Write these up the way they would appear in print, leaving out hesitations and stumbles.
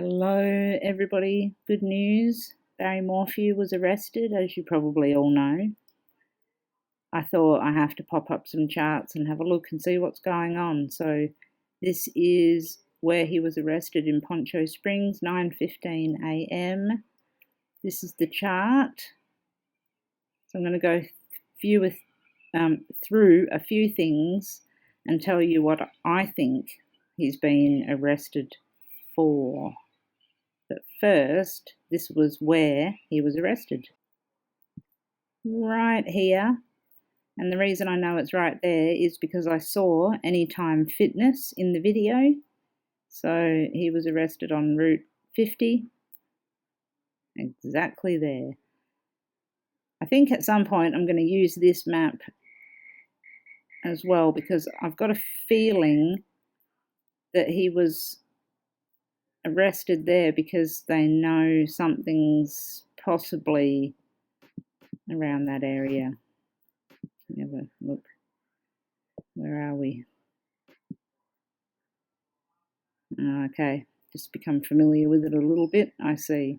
Hello everybody, good news. Barry Morphew was arrested, as you probably all know. I thought I have to pop up some charts and have a look and see what's going on. So this is where he was arrested in Poncha Springs, 9:15 a.m. This is the chart. So I'm going to go through a few things and tell you what I think he's been arrested for. But first, this was where he was arrested. Right here. And the reason I know it's right there is because I saw Anytime Fitness in the video. So he was arrested on Route 50. Exactly there. I think at some point I'm going to use this map as well because I've got a feeling that he was arrested there because they know something's possibly around that area. Have a look. Where are we? Okay, just become familiar with it a little bit, I see.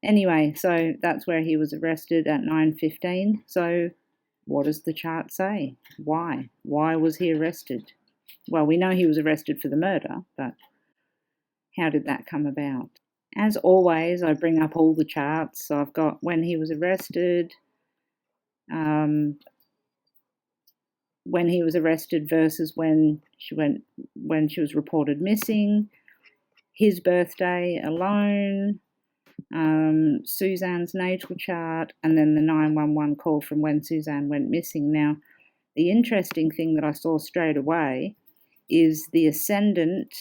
Anyway, so that's where he was arrested at 9:15. So what does the chart say? Why? Why was he arrested? Well, we know he was arrested for the murder, but how did that come about? As always, I bring up all the charts. So I've got when he was arrested, when he was arrested versus when she was reported missing, his birthday alone, Suzanne's natal chart, and then the 911 call from when Suzanne went missing. Now, the interesting thing that I saw straight away is the ascendant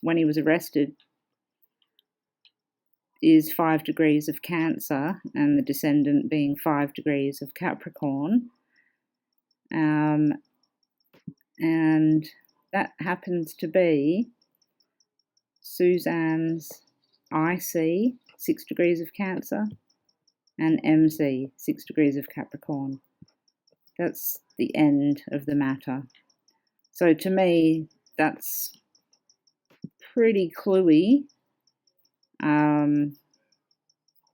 when he was arrested is 5 degrees of Cancer, and the descendant being 5 degrees of Capricorn. And that happens to be Suzanne's IC, 6 degrees of Cancer, and MC, 6 degrees of Capricorn. That's the end of the matter. So to me, that's pretty cluey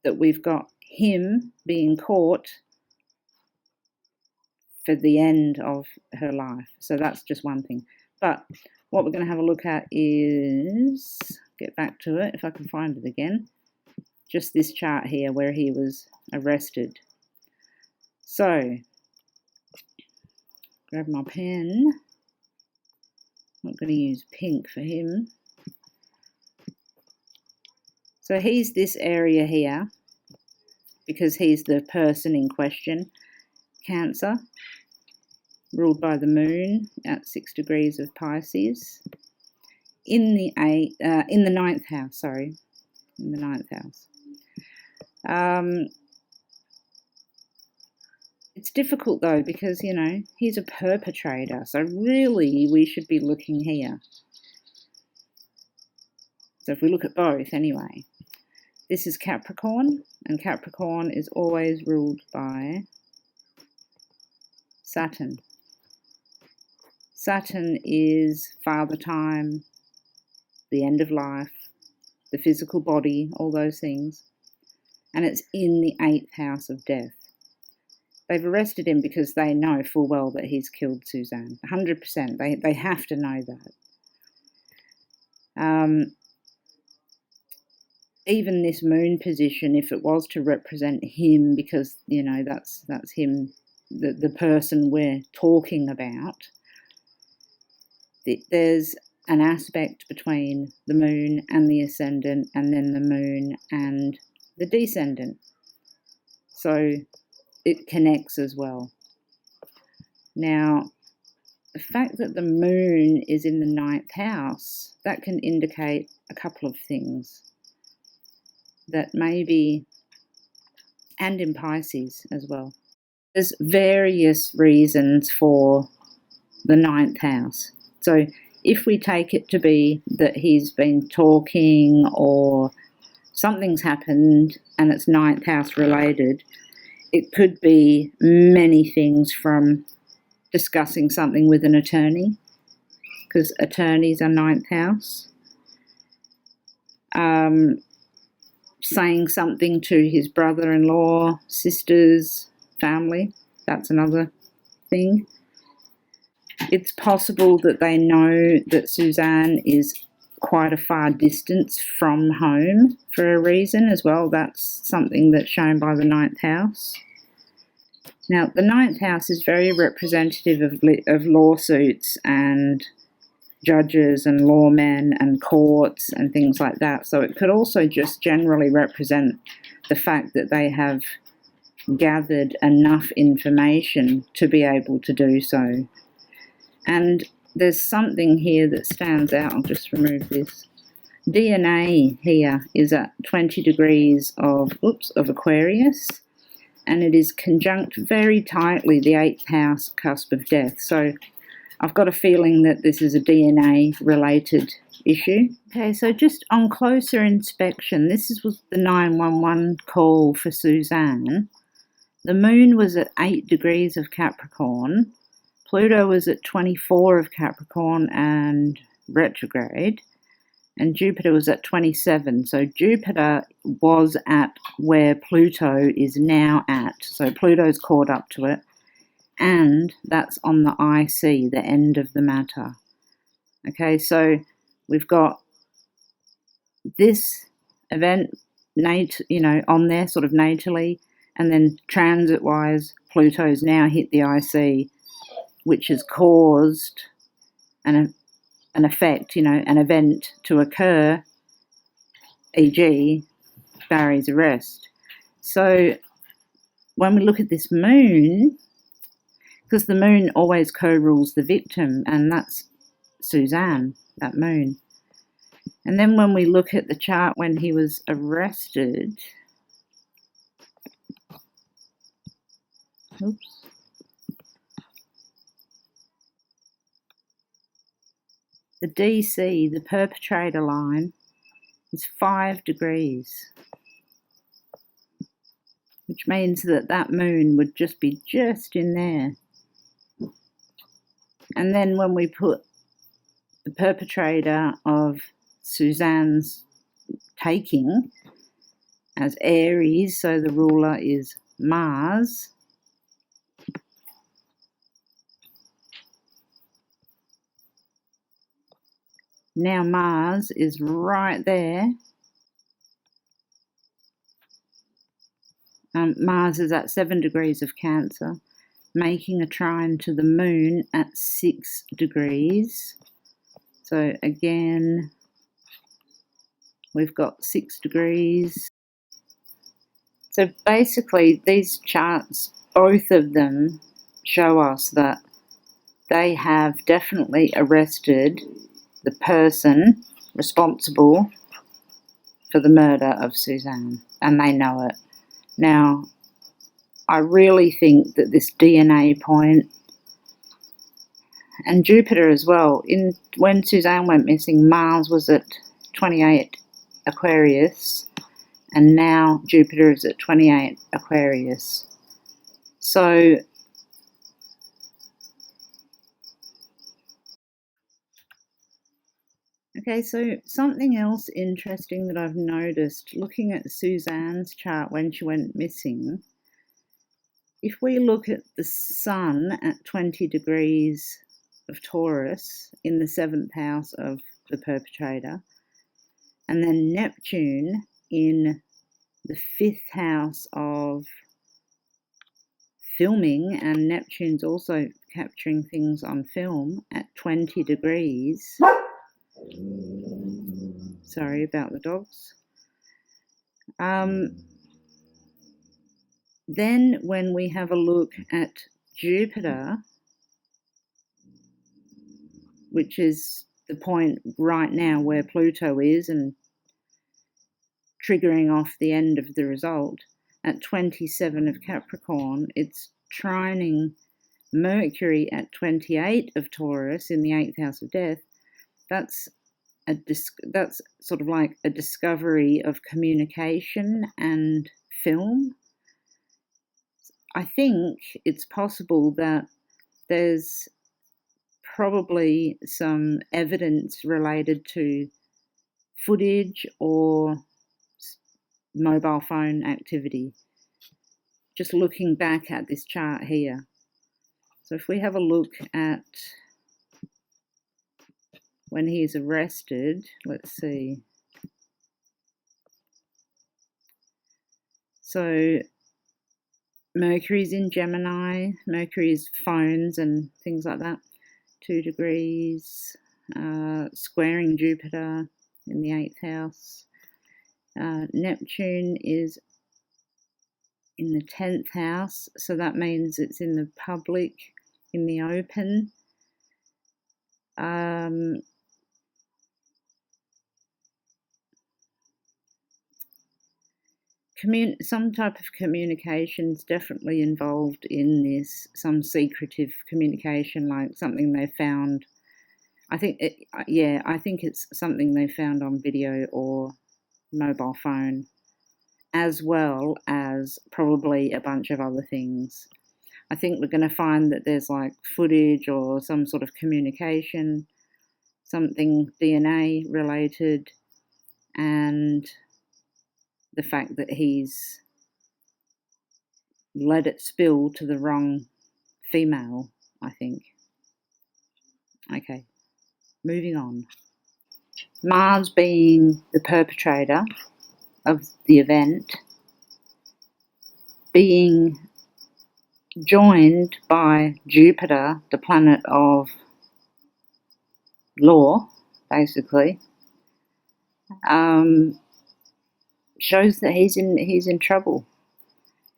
that we've got him being caught for the end of her life. So that's just one thing. But what we're going to have a look at is, get back to it if I can find it again, just this chart here where he was arrested. So, grab my pen. I'm not going to use pink for him. So he's this area here because he's the person in question. Cancer, ruled by the moon at 6 degrees of Pisces. In the ninth house, in the ninth house. It's difficult though because, you know, he's a perpetrator. So really we should be looking here. So if we look at both anyway. This is Capricorn, and Capricorn is always ruled by Saturn. Saturn is father time, the end of life, the physical body, all those things. And it's in the 8th house of death. They've arrested him because they know full well that he's killed Suzanne. 100%. They have to know that. Even this moon position, if it was to represent him, because, you know, that's him, the person we're talking about, there's an aspect between the moon and the ascendant, and then the moon and the descendant. So it connects as well. Now, the fact that the moon is in the 9th house, that can indicate a couple of things. That maybe, and in Pisces as well. There's various reasons for the 9th house. So if we take it to be that he's been talking or something's happened and it's 9th house related, it could be many things from discussing something with an attorney, because attorneys are 9th house. saying something to his brother-in-law, sisters, family. That's another thing. It's possible that they know that Suzanne is quite a far distance from home for a reason as well. That's something that's shown by the ninth house. Now, the ninth house is very representative of lawsuits and judges and lawmen and courts and things like that. So it could also just generally represent the fact that they have gathered enough information to be able to do so. And there's something here that stands out. I'll just remove this. DNA here is at 20 degrees of Aquarius, and it is conjunct very tightly the 8th house cusp of death. So I've got a feeling that this is a DNA related issue. Okay, so just on closer inspection, this was the 911 call for Suzanne. The moon was at 8 degrees of Capricorn. Pluto was at 24 of Capricorn and retrograde, and Jupiter was at 27. So Jupiter was at where Pluto is now at. So Pluto's caught up to it, and that's on the IC, the end of the matter. Okay, so we've got this event, on there sort of natally, and then transit-wise, Pluto's now hit the IC, which has caused an effect, an event to occur, e.g. Barry's arrest. So when we look at this moon, because the moon always co-rules the victim, and that's Suzanne, that moon. And then when we look at the chart when he was arrested, the DC, the perpetrator line, is 5 degrees, which means that that moon would just be just in there. And then when we put the perpetrator of Suzanne's taking as Aries, so the ruler is Mars, now Mars is right there. Mars is at 7 degrees of Cancer, making a trine to the moon at 6 degrees. So again, we've got 6 degrees. So basically, these charts, both of them, show us that they have definitely arrested the person responsible for the murder of Suzanne, and they know it. Now, I really think that this DNA point, and Jupiter as well, when Suzanne went missing, Mars was at 28 Aquarius, and now Jupiter is at 28 Aquarius. So okay, so something else interesting that I've noticed looking at Suzanne's chart when she went missing, if we look at the Sun at 20 degrees of Taurus in the 7th house of the perpetrator, and then Neptune in the 5th house of filming, and Neptune's also capturing things on film at 20 degrees. Sorry about the dogs. Then when we have a look at Jupiter, which is the point right now where Pluto is and triggering off the end of the result, at 27 of Capricorn, it's trining Mercury at 28 of Taurus in the 8th house of death. That's sort of like a discovery of communication and film. I think it's possible that there's probably some evidence related to footage or mobile phone activity. Just looking back at this chart here. So if we have a look at when he's arrested, let's see. So Mercury's in Gemini, Mercury's phones and things like that. 2 degrees, squaring Jupiter in the 8th house. Neptune is in the 10th house, so that means it's in the public, in the open. Some type of communication is definitely involved in this, some secretive communication, like something they found. I think it's something they found on video or mobile phone, as well as probably a bunch of other things. I think we're going to find that there's like footage or some sort of communication, something DNA related, and the fact that he's let it spill to the wrong female, I think. Okay, moving on. Mars being the perpetrator of the event, being joined by Jupiter, the planet of law, basically, shows that he's in trouble.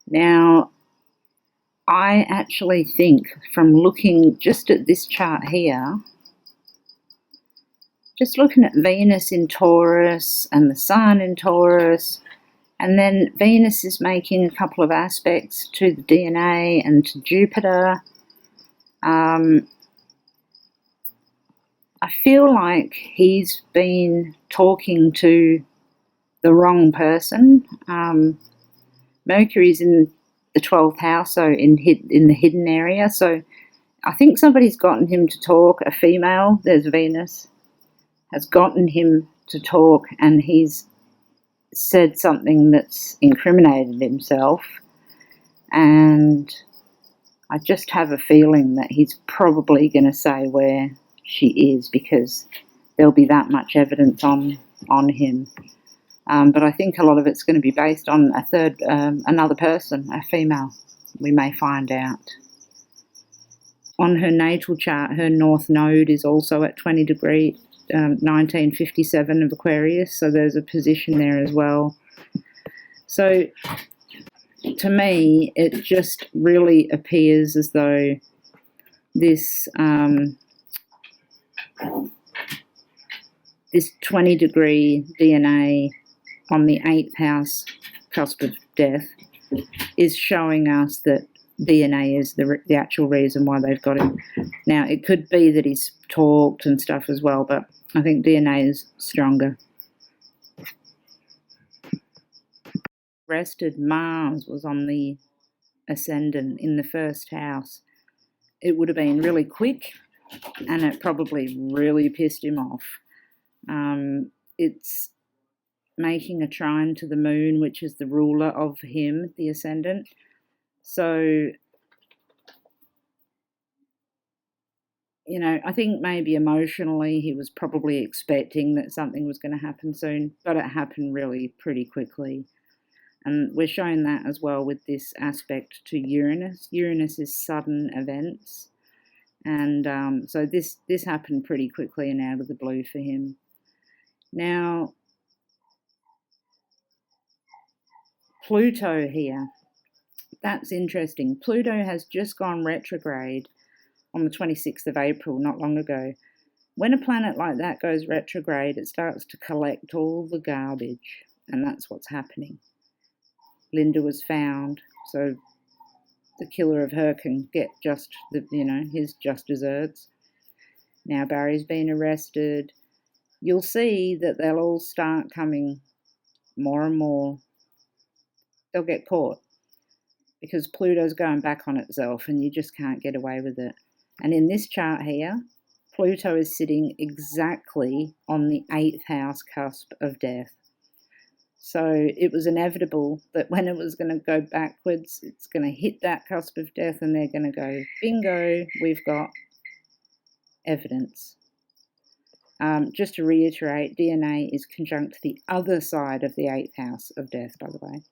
Now, I actually think from looking just at this chart here, just looking at Venus in Taurus and the Sun in Taurus, and then Venus is making a couple of aspects to the DNA and to Jupiter. I feel like he's been talking to the wrong person. Mercury's in the 12th house, so in the hidden area. So I think somebody's gotten him to talk, a female, there's Venus, has gotten him to talk, and he's said something that's incriminated himself. And I just have a feeling that he's probably going to say where she is, because there'll be that much evidence on him. But I think a lot of it's going to be based on another person, a female. We may find out. On her natal chart, her north node is also at 20 degree, 1957 of Aquarius, so there's a position there as well. So to me, it just really appears as though this 20 degree DNA on the 8th house cusp of death is showing us that DNA is the actual reason why they've got him. Now, it could be that he's talked and stuff as well, but I think DNA is stronger. Rested Mars was on the ascendant in the 1st house. It would have been really quick, and it probably really pissed him off. It's making a trine to the moon, which is the ruler of him, the ascendant. So, you know, I think maybe emotionally he was probably expecting that something was going to happen soon, but it happened really pretty quickly. And we're showing that as well with this aspect to Uranus. Uranus is sudden events. And so this happened pretty quickly and out of the blue for him. Now, Pluto here. That's interesting. Pluto has just gone retrograde on the 26th of April, not long ago. When a planet like that goes retrograde, it starts to collect all the garbage, and that's what's happening. Linda was found, so the killer of her can get just his just desserts. Now Barry's been arrested. You'll see that they'll all start coming more and more. They'll get caught because Pluto's going back on itself, and you just can't get away with it. And in this chart here, Pluto is sitting exactly on the 8th house cusp of death. So it was inevitable that when it was going to go backwards, it's going to hit that cusp of death and they're going to go, bingo, we've got evidence. Just to reiterate, DNA is conjunct to the other side of the 8th house of death, by the way.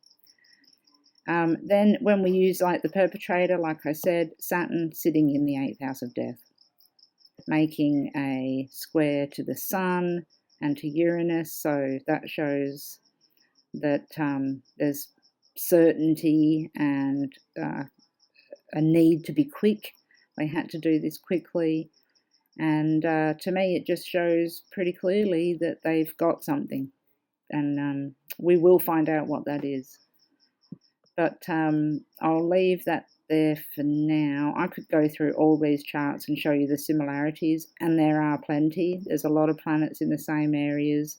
Then when we use like the perpetrator, like I said, Saturn sitting in the 8th house of death, making a square to the Sun and to Uranus, so that shows that there's certainty and a need to be quick. They had to do this quickly, and to me it just shows pretty clearly that they've got something, and we will find out what that is. But I'll leave that there for now. I could go through all these charts and show you the similarities, and there are plenty. There's a lot of planets in the same areas.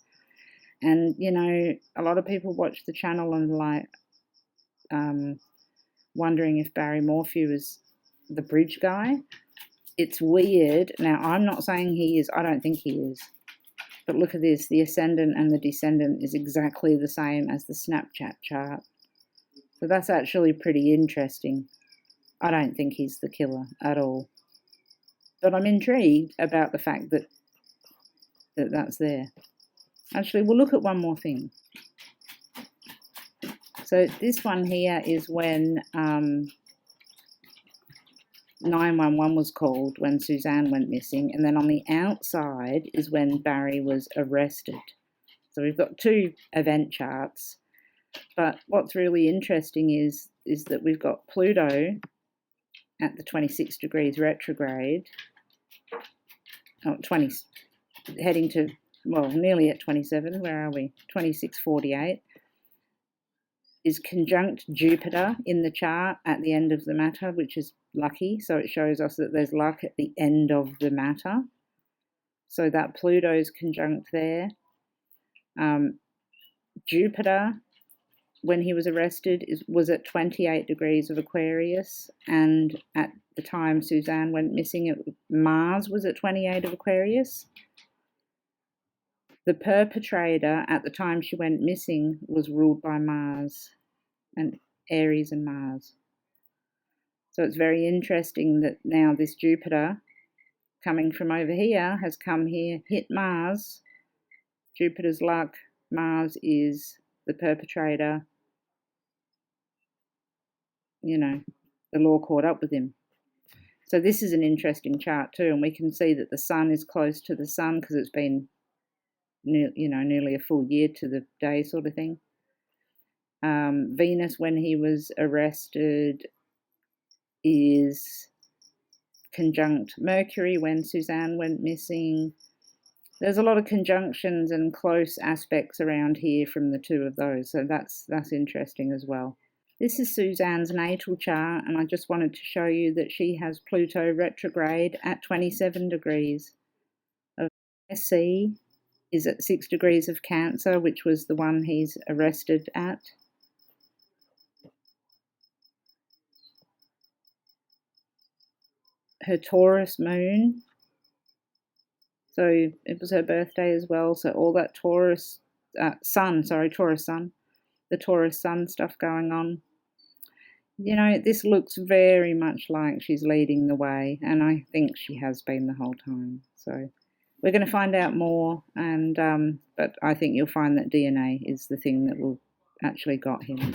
And, you know, a lot of people watch the channel and like wondering if Barry Morphew is the bridge guy. It's weird. Now, I'm not saying he is. I don't think he is. But look at this. The ascendant and the descendant is exactly the same as the Snapchat chart. So that's actually pretty interesting. I don't think he's the killer at all. But I'm intrigued about the fact that that's there. Actually, we'll look at one more thing. So this one here is when 911 was called, when Suzanne went missing. And then on the outside is when Barry was arrested. So we've got two event charts. But what's really interesting is that we've got Pluto at the 26 degrees retrograde. Oh, 20, heading to, well, nearly at 27, where are we? 2648, is conjunct Jupiter in the chart at the end of the matter, which is lucky. So it shows us that there's luck at the end of the matter. So that Pluto's conjunct there. Jupiter, when he was arrested, was at 28 degrees of Aquarius, and at the time Suzanne went missing, Mars was at 28 of Aquarius. The perpetrator at the time she went missing was ruled by Mars, and Aries and Mars. So it's very interesting that now this Jupiter coming from over here has come here, hit Mars. Jupiter's luck, Mars is the perpetrator. You know, the law caught up with him. So this is an interesting chart too, and we can see that the Sun is close to the Sun because it's been, nearly a full year to the day sort of thing. Venus, when he was arrested, is conjunct Mercury when Suzanne went missing. There's a lot of conjunctions and close aspects around here from the two of those, so that's interesting as well. This is Suzanne's natal chart, and I just wanted to show you that she has Pluto retrograde at 27 degrees. SC is at 6 degrees of Cancer, which was the one he's arrested at. Her Taurus moon, so it was her birthday as well, so all that Taurus sun, the Taurus sun stuff going on. You know, this looks very much like she's leading the way, and I think she has been the whole time. So we're going to find out more, and but I think you'll find that DNA is the thing that will actually got him.